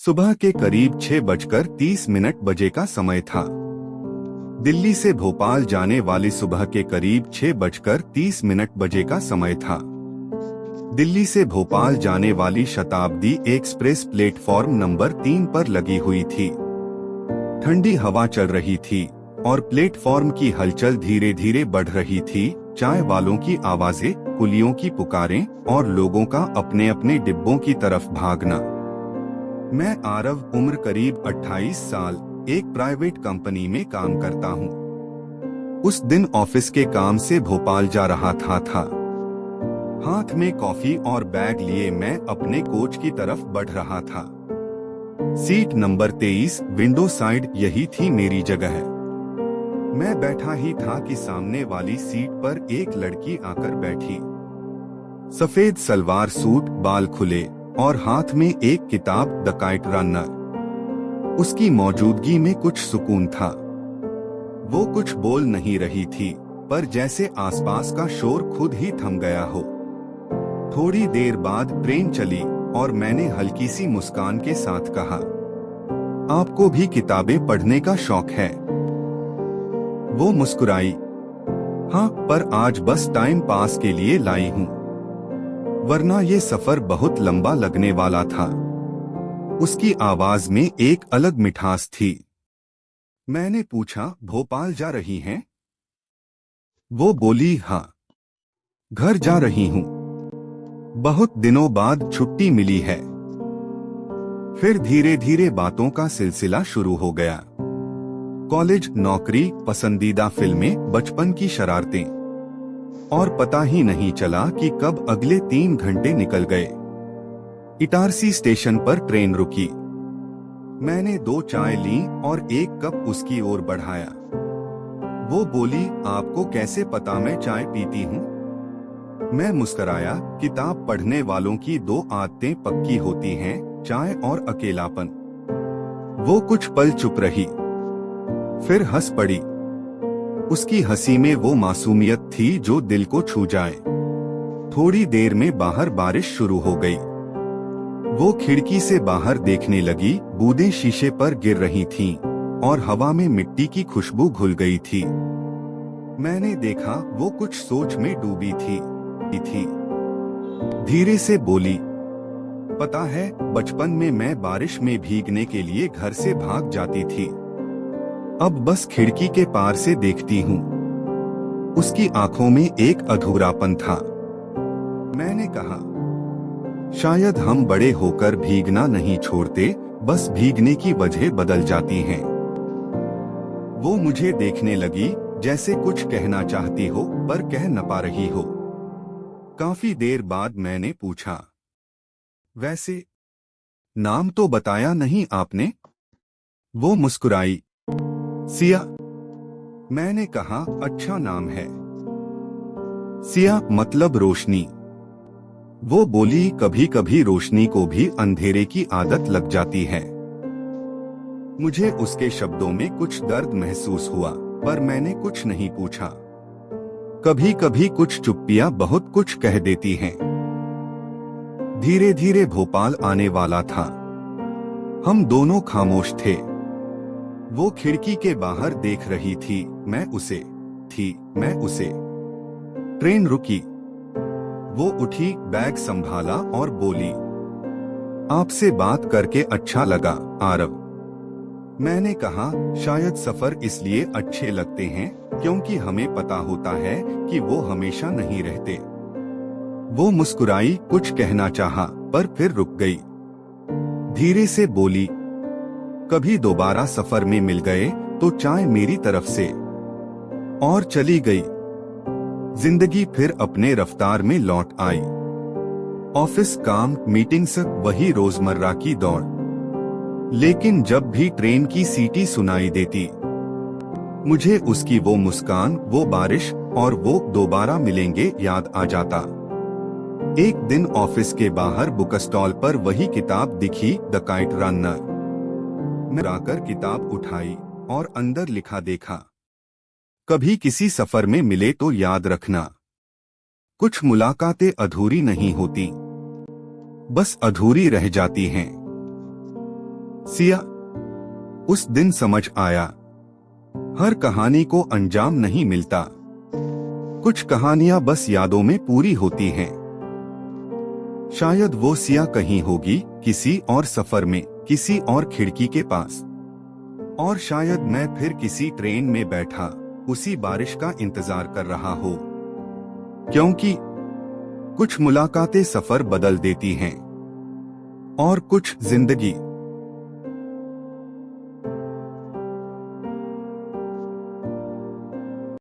सुबह के करीब 6:30 बजे का समय था। दिल्ली से भोपाल जाने वाली सुबह के करीब 6:30 बजे का समय था। दिल्ली से भोपाल जाने वाली शताब्दी एक्सप्रेस प्लेटफॉर्म नंबर 3 पर लगी हुई थी। ठंडी हवा चल रही थी और प्लेटफॉर्म की हलचल धीरे धीरे बढ़ रही थी। चाय वालों की आवाजें, कुलियों की पुकारें और लोगों का अपने अपने डिब्बों की तरफ भागना। मैं आरव, उम्र करीब 28 साल, एक प्राइवेट कंपनी में काम करता हूँ। उस दिन ऑफिस के काम से भोपाल जा रहा था। हाथ में कॉफी और बैग लिए मैं अपने कोच की तरफ बढ़ रहा था। सीट नंबर 23, विंडो साइड, यही थी मेरी जगह। मैं बैठा ही था कि सामने वाली सीट पर एक लड़की आकर बैठी। सफेद सलवार सूट, बाल खुले और हाथ में एक किताब, द काइट रनर। उसकी मौजूदगी में कुछ सुकून था। वो कुछ बोल नहीं रही थी, पर जैसे आसपास का शोर खुद ही थम गया हो। थोड़ी देर बाद ट्रेन चली और मैंने हल्की सी मुस्कान के साथ कहा, आपको भी किताबें पढ़ने का शौक है? वो मुस्कुराई, हाँ, पर आज बस टाइम पास के लिए लाई हूँ, वरना ये सफर बहुत लंबा लगने वाला था। उसकी आवाज में एक अलग मिठास थी। मैंने पूछा, भोपाल जा रही हैं? वो बोली, हाँ, घर जा रही हूँ। बहुत दिनों बाद छुट्टी मिली है। फिर धीरे धीरे बातों का सिलसिला शुरू हो गया। कॉलेज, नौकरी, पसंदीदा फिल्में, बचपन की शरारतें, और पता ही नहीं चला कि कब अगले 3 घंटे निकल गए। इटारसी स्टेशन पर ट्रेन रुकी। मैंने 2 चाय ली और एक कप उसकी ओर बढ़ाया। वो बोली, आपको कैसे पता मैं चाय पीती हूँ? मैं मुस्कराया। किताब पढ़ने वालों की 2 आदतें पक्की होती हैं, चाय और अकेलापन। वो कुछ पल चुप रही, फिर हंस पड़ी। उसकी हंसी में वो मासूमियत थी जो दिल को छू जाए। थोड़ी देर में बाहर बारिश शुरू हो गई। वो खिड़की से बाहर देखने लगी। बूंदें शीशे पर गिर रही थीं और हवा में मिट्टी की खुशबू घुल गई थी। मैंने देखा वो कुछ सोच में डूबी थी। धीरे से बोली, पता है, बचपन में मैं बारिश में भीगने के लिए घर से भाग जाती थी। अब बस खिड़की के पार से देखती हूँ। उसकी आंखों में एक अधूरापन था। मैंने कहा, शायद हम बड़े होकर भीगना नहीं छोड़ते, बस भीगने की वजह बदल जाती हैं। वो मुझे देखने लगी, जैसे कुछ कहना चाहती हो पर कह न पा रही हो। काफी देर बाद मैंने पूछा, वैसे नाम तो बताया नहीं आपने? वो मुस्कुराई, सिया। मैंने कहा, अच्छा नाम है। सिया मतलब रोशनी। वो बोली, कभी कभी रोशनी को भी अंधेरे की आदत लग जाती है। मुझे उसके शब्दों में कुछ दर्द महसूस हुआ, पर मैंने कुछ नहीं पूछा। कभी कभी कुछ चुप्पियां बहुत कुछ कह देती हैं। धीरे धीरे भोपाल आने वाला था। हम दोनों खामोश थे। वो खिड़की के बाहर देख रही थी, मैं उसे। ट्रेन रुकी। वो उठी, बैग संभाला और बोली, आपसे बात करके अच्छा लगा, आरव। मैंने कहा, शायद सफर इसलिए अच्छे लगते हैं क्योंकि हमें पता होता है कि वो हमेशा नहीं रहते। वो मुस्कुराई, कुछ कहना चाहा, पर फिर रुक गई। धीरे से बोली, कभी दोबारा सफर में मिल गए तो चाय मेरी तरफ से। और चली गई। जिंदगी फिर अपने रफ्तार में लौट आई। ऑफिस, काम, मीटिंग्स, वही रोजमर्रा की दौड़। लेकिन जब भी ट्रेन की सीटी सुनाई देती, मुझे उसकी वो मुस्कान, वो बारिश और वो दोबारा मिलेंगे याद आ जाता। एक दिन ऑफिस के बाहर बुक स्टॉल पर वही किताब दिखी, द काइट रनर। मैं आकर किताब उठाई और अंदर लिखा देखा, कभी किसी सफर में मिले तो याद रखना, कुछ मुलाकातें अधूरी नहीं होती, बस अधूरी रह जाती हैं। सिया। उस दिन समझ आया, हर कहानी को अंजाम नहीं मिलता। कुछ कहानियां बस यादों में पूरी होती हैं। शायद वो सिया कहीं होगी, किसी और सफर में, किसी और खिड़की के पास। और शायद मैं फिर किसी ट्रेन में बैठा उसी बारिश का इंतजार कर रहा हो। क्योंकि कुछ मुलाकातें सफर बदल देती हैं और कुछ जिंदगी।